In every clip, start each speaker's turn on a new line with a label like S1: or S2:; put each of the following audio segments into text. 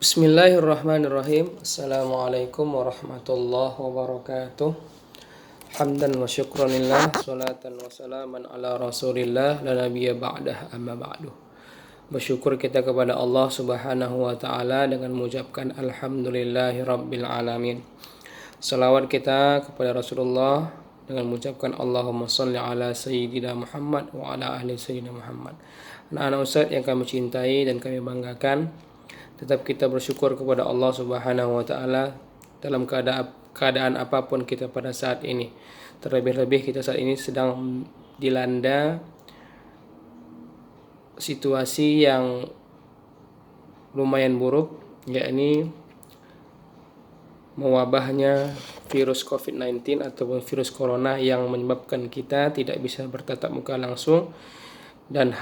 S1: Bismillahirrahmanirrahim. Assalamualaikum warahmatullahi wabarakatuh. Hamdan wa syukranillah, salatan wa salaman ala rasulillah, la nabiyya ba'dah, amma ba'du. Bersyukur kita kepada Allah subhanahu wa ta'ala dengan mengucapkan alhamdulillahi rabbil alamin. Salawat kita kepada Rasulullah dengan mengucapkan Allahumma salli ala sayyidina Muhammad wa ala ahli sayyidina Muhammad. Anak-anak Ustaz yang kami cintai dan kami banggakan, tetap kita bersyukur kepada Allah Subhanahu wa taala dalam keadaan apapun kita pada saat ini. Terlebih-lebih kita saat ini sedang dilanda situasi yang lumayan buruk, yakni mewabahnya virus COVID-19 ataupun virus corona yang menyebabkan kita tidak bisa bertatap muka langsung dan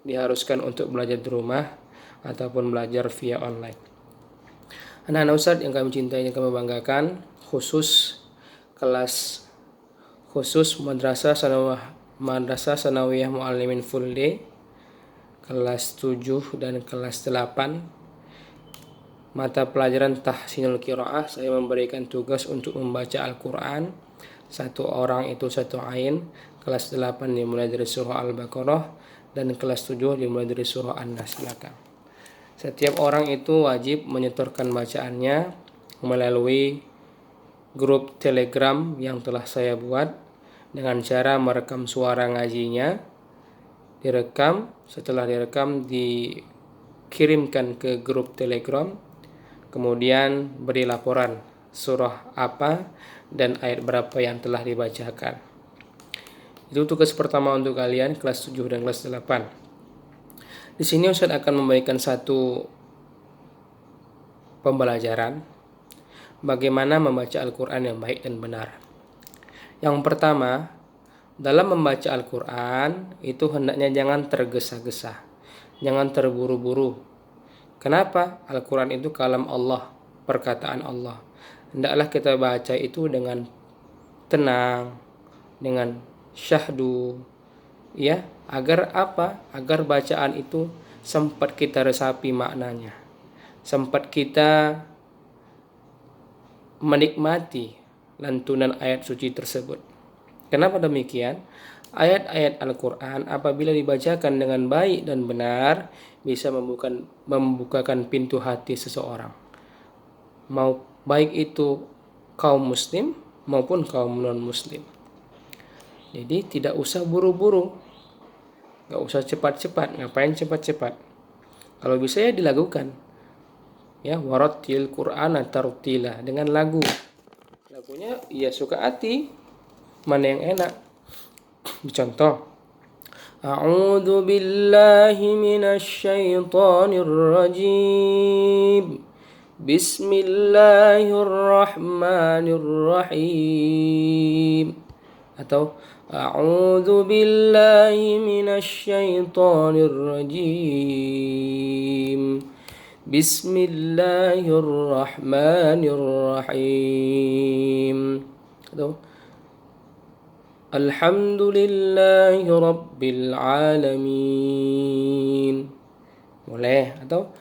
S1: diharuskan untuk belajar di rumah ataupun belajar via online. Anak-anak Ustadz yang kami cintai, yang kami banggakan, khusus Madrasah Sanawiyah Muallimin Full Day kelas 7 dan kelas 8, mata pelajaran Tahsinul Qiraah, saya memberikan tugas untuk membaca Al-Quran. Satu orang itu satu ain. Kelas 8 dimulai dari surah Al-Baqarah dan kelas 7 dimulai dari surah An-Nas belakang. Setiap orang itu wajib menyetorkan bacaannya melalui grup Telegram yang telah saya buat dengan cara merekam suara ngajinya, setelah direkam dikirimkan ke grup Telegram, kemudian beri laporan surah apa dan ayat berapa yang telah dibacakan. Itu tugas pertama untuk kalian kelas 7 dan kelas 8. Di sini Ustaz akan memberikan satu pembelajaran bagaimana membaca Al-Quran yang baik dan benar. Yang pertama, dalam membaca Al-Quran itu hendaknya jangan tergesa-gesa, jangan terburu-buru. Kenapa? Al-Quran itu kalam Allah, perkataan Allah. Hendaklah kita baca itu dengan tenang, dengan syahdu, ya, agar apa? Agar bacaan itu sempat kita resapi maknanya, sempat kita menikmati lantunan ayat suci tersebut. Kenapa demikian? Ayat-ayat Al-Quran apabila dibacakan dengan baik dan benar bisa membukakan pintu hati seseorang, mau baik itu kaum muslim maupun kaum non muslim. Jadi tidak usah buru-buru, gak usah cepat-cepat. Ngapain cepat-cepat? Kalau bisa ya dilakukan, ya, warattil Qur'ana tartila, dengan lagunya ya suka hati, mana yang enak. Contoh, a'udzu billahi minasyaitonir rajim, bismillahirrahmanirrahim, atau a'udzu billahi minasyaitonir rajim, bismillahirrahmanirrahim, atau alhamdulillahi rabbil alamin. Boleh, atau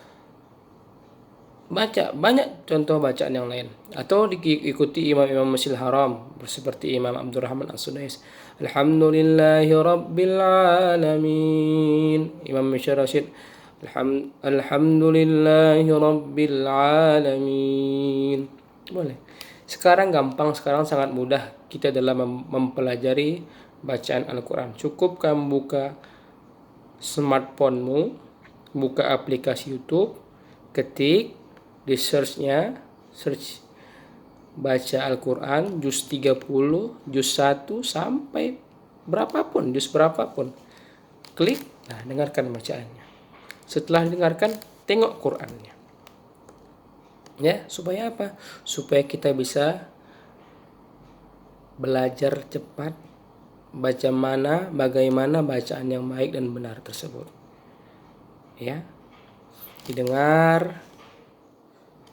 S1: baca banyak contoh bacaan yang lain, atau diikuti imam-imam Masjidil Haram seperti Imam Abdurrahman As-Sudais, alhamdulillahi rabbil alamin. Imam Syarashid, alhamdulillahi rabbil alamin. Boleh. Sekarang sangat mudah kita dalam mempelajari bacaan Al-Quran. Cukup kamu buka smartphone-mu, buka aplikasi YouTube, ketik di search baca Al-Quran juz 30, juz 1 sampai juz berapapun. Klik, nah dengarkan bacaannya. Setelah dengarkan, tengok Qurannya. Ya, supaya apa? Supaya kita bisa belajar cepat bagaimana bacaan yang baik dan benar tersebut. Ya. Didengar,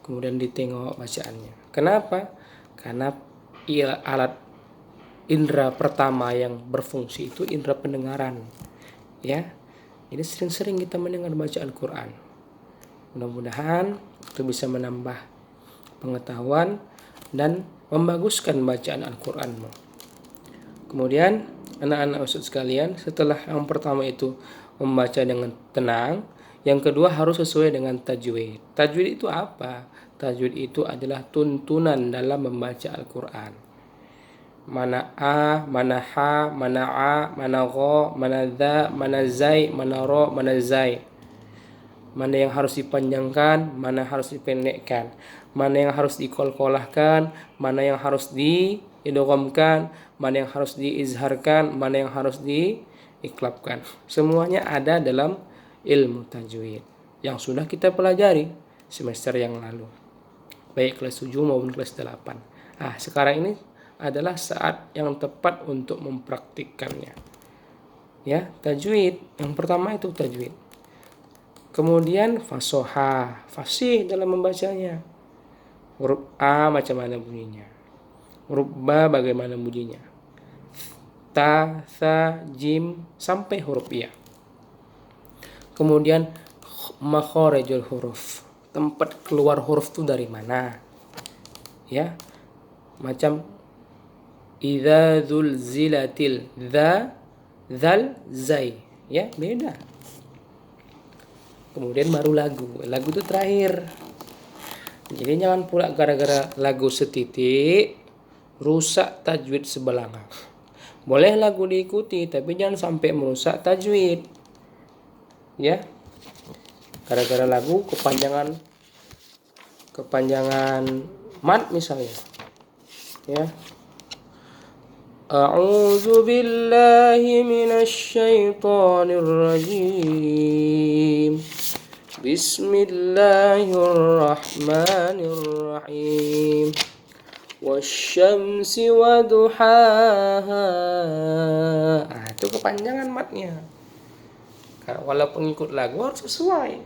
S1: kemudian ditengok bacaannya. Kenapa? Karena alat indera pertama yang berfungsi itu indera pendengaran. Ya. Jadi sering-sering kita mendengar baca Al-Quran. Mudah-mudahan itu bisa menambah pengetahuan dan membaguskan bacaan Al-Qur'anmu. Kemudian anak-anak Ustaz sekalian, setelah yang pertama itu membaca dengan tenang, yang kedua harus sesuai dengan tajwid. Tajwid itu apa? Tajwid itu adalah tuntunan dalam membaca Al-Qur'an. Mana a, mana ha, mana a, mana gha, mana dha, mana zai, mana ro, mana zai. Mana yang harus dipanjangkan, mana harus dipendekkan, mana yang harus dikolkolahkan, mana yang harus diidghamkan, mana yang harus diizharkan, mana yang harus diiklabkan. Semuanya ada dalam ilmu tajwid yang sudah kita pelajari semester yang lalu, baik kelas 7 maupun kelas 8. Sekarang ini adalah saat yang tepat untuk mempraktikkannya. Ya, tajwid. Yang pertama itu tajwid. Kemudian fasoha, fasih dalam membacanya. Huruf A macam mana bunyinya, huruf Ba bagaimana bunyinya, Ta, Tha, Jim sampai huruf Ya. Kemudian makharijul huruf, tempat keluar huruf itu dari mana, ya, macam idza zulzilatil, dza, zal, zai, ya, beda. Kemudian baru lagu itu terakhir. Jadi jangan pula gara-gara lagu setitik rusak tajwid sebelanga. Boleh lagu diikuti tapi jangan sampai merusak tajwid. Ya. Gara-gara lagu kepanjangan mat misalnya. Ya. A'udzu billahi minasy syaithanir rajim. Bismillahirrahmanirrahim. Wasyamsi waduhaha. Itu kepanjangan matnya. Walaupun ikut lagu harus sesuai.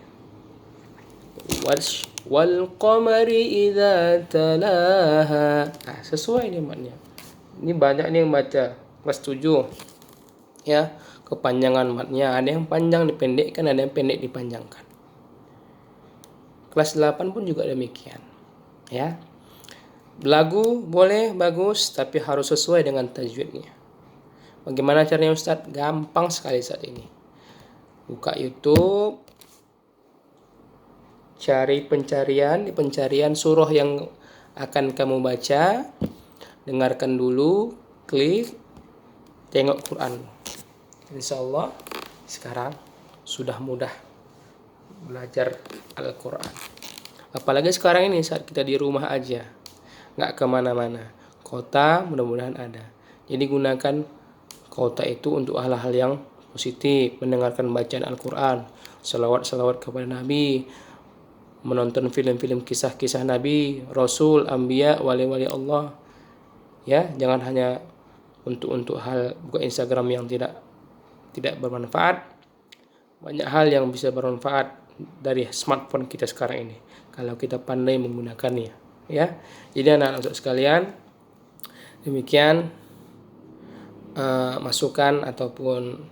S1: Wal qamari idza talaha. Sesuai nih matnya. Ini banyak nih yang baca kelas 7. Ya, kepanjangan matnya ada yang panjang dipendekkan, ada yang pendek dipanjangkan. Kelas 8 pun juga demikian. Ya. Lagu boleh bagus tapi harus sesuai dengan tajwidnya. Bagaimana caranya Ustadz? Gampang sekali saat ini. Buka YouTube, cari pencarian surah yang akan kamu baca, dengarkan dulu, klik, tengok Quran. Insya Allah sekarang sudah mudah belajar Al-Quran. Apalagi sekarang ini saat kita di rumah aja, nggak kemana-mana. Kota mudah-mudahan ada. Jadi gunakan kota itu untuk hal-hal yang positif, mendengarkan bacaan Al-Quran, salawat kepada Nabi, menonton film-film kisah-kisah Nabi, Rasul, Anbiya, wali-wali Allah. Ya, jangan hanya untuk hal buka Instagram yang tidak bermanfaat. Banyak hal yang bisa bermanfaat dari smartphone kita sekarang ini kalau kita pandai menggunakannya, ya. Jadi anak-anak sekalian, demikian masukan ataupun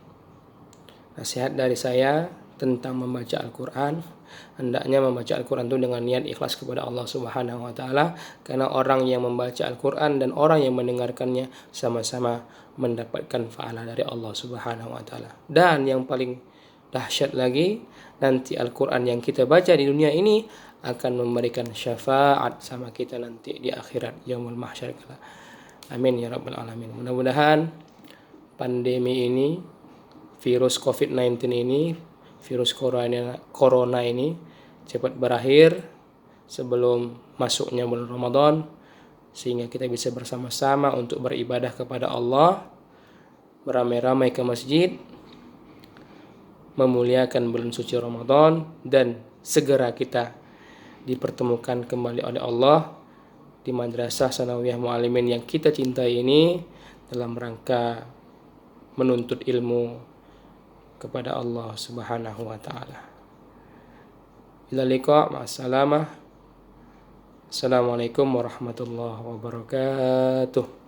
S1: nasihat dari saya tentang membaca Al-Quran. Hendaknya membaca Al-Quran itu dengan niat ikhlas kepada Allah Subhanahu wa Ta'ala, karena orang yang membaca Al-Quran dan orang yang mendengarkannya sama-sama mendapatkan pahala dari Allah Subhanahu wa Ta'ala. Dan yang paling dahsyat lagi, nanti Al-Quran yang kita baca di dunia ini akan memberikan syafaat sama kita nanti di akhirat, yaumul mahsyar. Amin ya rabbal alamin. Mudah-mudahan pandemi ini, virus COVID-19 ini, virus corona ini cepat berakhir sebelum masuknya bulan Ramadan, sehingga kita bisa bersama-sama untuk beribadah kepada Allah, beramai-ramai ke masjid, memuliakan bulan suci Ramadan, dan segera kita dipertemukan kembali oleh Allah di Madrasah Sanawiyah Mu'alimin yang kita cintai ini dalam rangka menuntut ilmu kepada Allah Subhanahu wa Ta'ala. Ila liqa, ma'assalamah. Assalamualaikum warahmatullahi wabarakatuh.